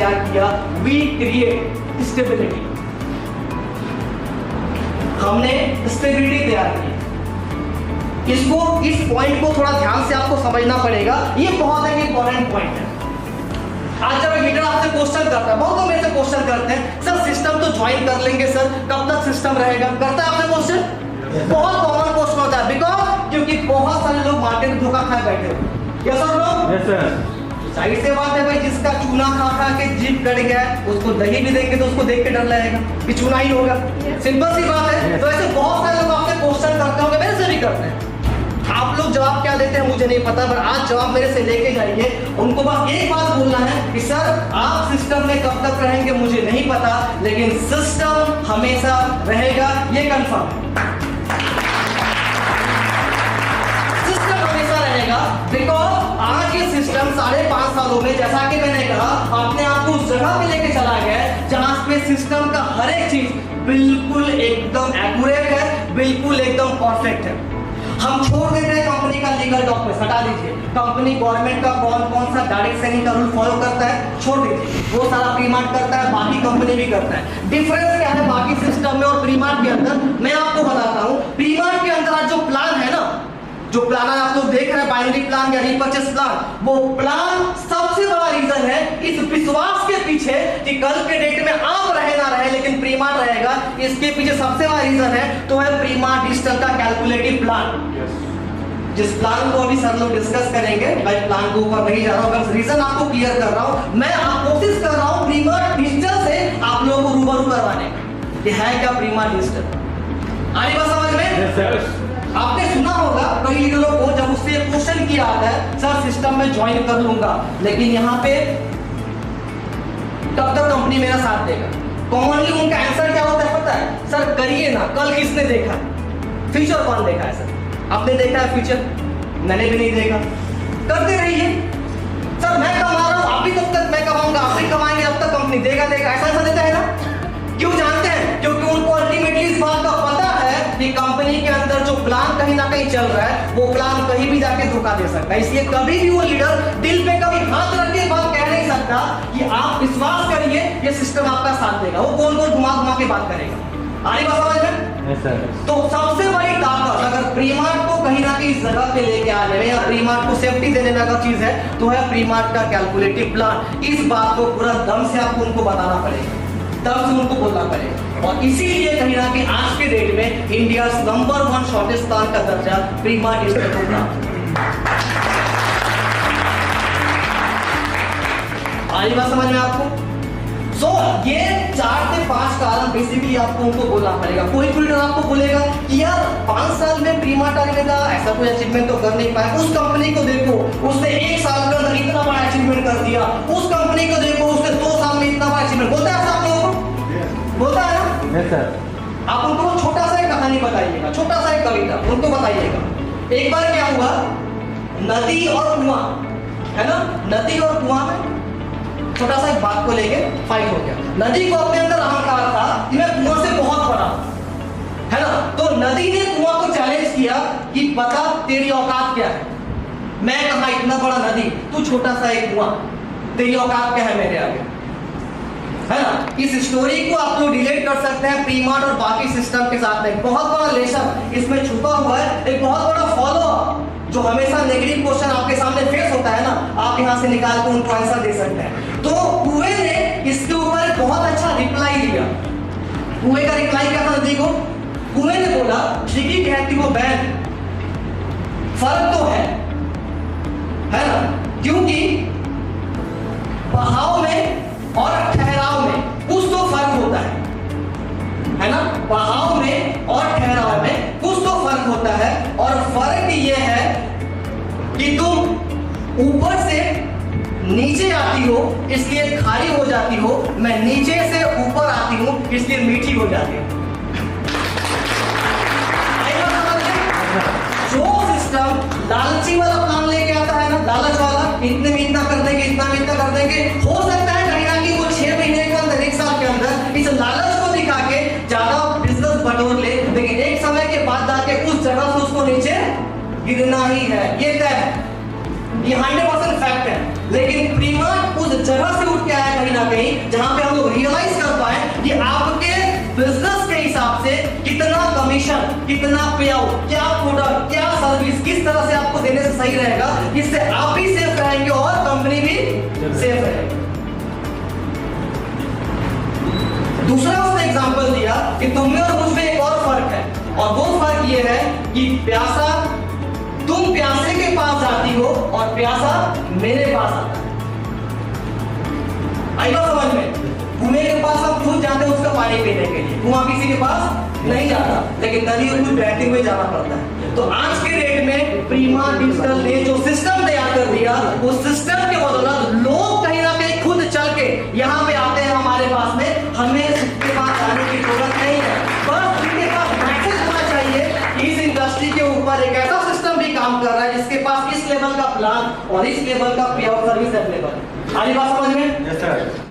तैयार किया, we create stability. हमने स्टेबिलिटी तैयार की। इसको, इस पॉइंट को थोड़ा ध्यान से आपको समझना पड़ेगा, ये बहुत एक इंपॉर्टेंट पॉइंट है। आज जब लीडर आपसे क्वेश्चन करता है, बहुत लोग मेरे से क्वेश्चन करते हैं, सर सिस्टम तो ज्वाइन कर लेंगे सर, कब तक सिस्टम रहेगा? करता है आपसे क्वेश्चन? बहुत कॉमन क्वेश्चन होता है, बिकॉज क्योंकि बहुत सारे लोग मार्केट में धोखा खाए बैठे हो। यस और नो? Yes sir. जाहिर सी बात है भाई, जिसका चूना खा खा के जीभ कट गया है, उसको दही भी देंगे तो उसको देख के डर लगेगा कि चूना ही होगा। सिंपल सी बात है। तो ऐसे बहुत सारे लोग आपसे क्वेश्चन करते होंगे, मेरे से भी करते हैं। आप लोग जवाब क्या देते हैं मुझे नहीं पता, पर आज जवाब मेरे से लेके जाइए। उनको बस एक बात बोलना है कि सर आप सिस्टम में कब तक रहेंगे मुझे नहीं पता, लेकिन सिस्टम हमेशा रहेगा, ये कंफर्म है। सिस्टम हमेशा रहेगा, बिकॉज आज ये सिस्टम 5.5 सालों में, जैसा कि मैंने कहा, अपने आप को उस जगह पे लेके चला गया है जहां पे सिस्टम का हर एक चीज बिल्कुल एकदम एक्यूरेट है, बिल्कुल एकदम परफेक्ट है। हम छोड़ देते हैं कंपनी का लीगल डॉक्यूमेंट, हटा दीजिए। कंपनी गवर्नमेंट का कौन सा डायरेक्ट सेलिंग का रूल फॉलो करता है, छोड़ दीजिए। वो सारा प्रीमार्ट करता है, बाकी कंपनी भी करता है। डिफरेंस क्या है बाकी सिस्टम में और प्रीमार्ट के अंदर, मैं आपको बताता हूं। प्रीमार्ट के अंदर आज जो प्लान है ना, जो प्लान आप लोग देख रहे हैं, बाइनरी प्लान या रीपर्चेस प्लान, वो प्लान सबसे बड़ा रीजन है इस विश्वास के पीछे कि कल के डेट में आप रहे ना रहे लेकिन प्रीमार्ट रहेगा। इसके पीछे सबसे बड़ा रीजन है तो है प्रीमार्ट डिजिटल का कैलकुलेटिव प्लान। जिस प्लान को अभी सर लोग डिस्कस करेंगे, मैं प्लान के ऊपर नहीं जा रहा हूं, बस रीजन आपको क्लियर कर रहा हूं। मैं आप कोशिश कर रहा हूं प्रीमार्ट डिजिटल से आप लोगों को रूबरू करवाने का। ये है क्या प्रीमार्ट डिजिटल? आई बात समझ में? आपने सुना होगा कई लीडरों को जब उससे क्वेश्चन किया आता है, सर सिस्टम में ज्वाइन कर लूंगा लेकिन यहाँ पे कब तक कंपनी मेरा साथ देगा? कॉमनली उनका आंसर क्या होता है पता है? सर करिए ना, कल किसने देखा? फ्यूचर कौन देखा है? सर आपने देखा है फ्यूचर? मैंने भी नहीं देखा। करते रहिए। सर मैं कमा रहा हूं, अभी तब तक मैं कमाऊंगा, आप भी कमाएंगे, अब तक कंपनी देगा। ऐसा देता है ना? क्यों जानते हैं? क्योंकि उनको अल्टीमेटली इस बात का पता है कि कंपनी के अंदर जो प्लान कहीं ना कहीं चल रहा है, वो प्लान कहीं भी जाके धोखा दे सकता है। इसलिए कभी भी वो लीडर दिल पे कभी हाथ रख के बात कह नहीं सकता कि आप विश्वास करिए ये सिस्टम आपका साथ देगा। वो गोल गोल घुमा घुमा के बात करेगा। आरी बात समझ में? तो सबसे बड़ी ताकत अगर प्रीमार्ट को कहीं ना कहीं इस जगह पे लेके आने में या प्रीमार्ट को सेफ्टी देने लगा चीज है तो है प्रीमार्ट का कैलकुलेटिव प्लान। इस बात को पूरा दम से आपको उनको बताना पड़ेगा, दम से उनको बोलना पड़ेगा। और इसीलिए कहीं ना कहीं आज के डेट में इंडिया नंबर 1 शॉर्टेस्ट प्लान का दर्जा प्रीमार्ट डिजिटल को प्राप्त। आई बात समझ में आपको? सो ये 4 से 5 कारण बेसिकली आपको उनको बोलना पड़ेगा। कोई लीडर आपको बोलेगा कि यार 5 साल में प्रीमार्ट आने का ऐसा कोई अचीवमेंट तो कर नहीं पाया, उस कंपनी को देखो उसने 1 साल के अंदर इतना बड़ा अचीवमेंट कर दिया, उस कंपनी को देखो उसने 2 साल में इतना बड़ा अचीवमेंट। बोलता है आप लोगों को? बोलता है ना? Yes sir. आप उनको छोटा सा एक कहानी बताइएगा, छोटा सा एक कविता उनको बताइएगा। एक बार क्या हुआ, नदी और कुआं है ना, नदी और कुआं में छोटा सा एक बात को लेके फाइट हो गया। नदी को अपने अंदर अहंकार था कि मैं कुआं से बहुत बड़ा है ना, तो नदी ने कुआं को चैलेंज किया कि बता तेरी औकात क्या है। मैं कहा इतना बड़ा नदी, तू छोटा सा एक कुआं, तेरी औकात क्या है मेरे आगे, है ना। इस स्टोरी को आप लोग रिलेट कर सकते हैं प्रीमार्ट और बाकी सिस्टम के साथ में। बहुत बड़ा लेसन इसमें छुपा हुआ है, एक बहुत बड़ा फॉलो अप जो हमेशा नेगेटिव क्वेश्चन आपके सामने फेस होता है ना, आप यहां से निकाल के उनको आंसर दे सकते हैं। तो कुएं ने इसके ऊपर बहुत अच्छा रिप्लाई दिया। कुएं का रिप्लाई क्या था देखो, कुएं ने बोला जिगी कहती वो बहन फर्क तो है ना, क्योंकि बहाव में और ठहराव में कुछ तो फर्क होता है ना। बहाव में और ठहराव में कुछ तो फर्क होता है, और फर्क ये है कि तुम ऊपर से नीचे आती हो इसलिए खारी हो जाती हो, मैं नीचे से ऊपर आती हूं इसलिए मीठी हो जाती हूं। जो सिस्टम लालची वाला प्लान लेके आता है ना, लालच वाला, इतने में इतना कर देंगे, इतना में इतना कर देंगे, हो सकता है कहीं ना कहीं वो 6 महीने के अंदर 1 साल के अंदर इस लालच को दिखा के ज्यादा बिजनेस बटोर ले, लेकिन एक समय के बाद जाके उस जगह से उसको नीचे गिरना ही है, ये तय है, ये 100% फैक्ट है। लेकिन प्रीमार्ट उस जगह से उठ के आया कहीं ना ना कहीं जहां पे हम लोग रियलाइज कर पाए कि आपके बिजनेस के हिसाब से कितना कमीशन, कितना पे आउट, क्या प्रोडक्ट, क्या सर्विस किस तरह से आपको देने से सही रहेगा, इससे आप भी सेफ रहेंगे और कंपनी भी सेफ रहेगी। दूसरा उसने एग्जांपल दिया कि तुम में और मुझ में एक और फर्क है, और वो फर्क ये है कि प्यासा तुम प्यासे के पास जाती हो और प्यासा मेरे पास आता है। आई बात समझ में? कुएं के पास हम खुद जाते हैं उसका पानी पीने के लिए, कुआं किसी के पास नहीं जाता, लेकिन नदी को खुद बहते हुए जाना पड़ता है। तो आज के डेट में प्रीमा डिजिटल ने जो सिस्टम तैयार कर दिया, उस सिस्टम के बदौलत लोग कहीं ना कहीं खुद चल के यहाँ पे आते हैं हमारे पास में, हमें उसके पास जाने की जरूरत नहीं है। बस उनके पास मैसेज होना चाहिए इस इंडस्ट्री के ऊपर एक ऐसा सिस्टम भी काम कर रहा है जिसके पास इस लेवल का प्लान और इस लेवल का पे आउट सर्विस अवेलेबल है। आगे बात समझ में? Yes sir.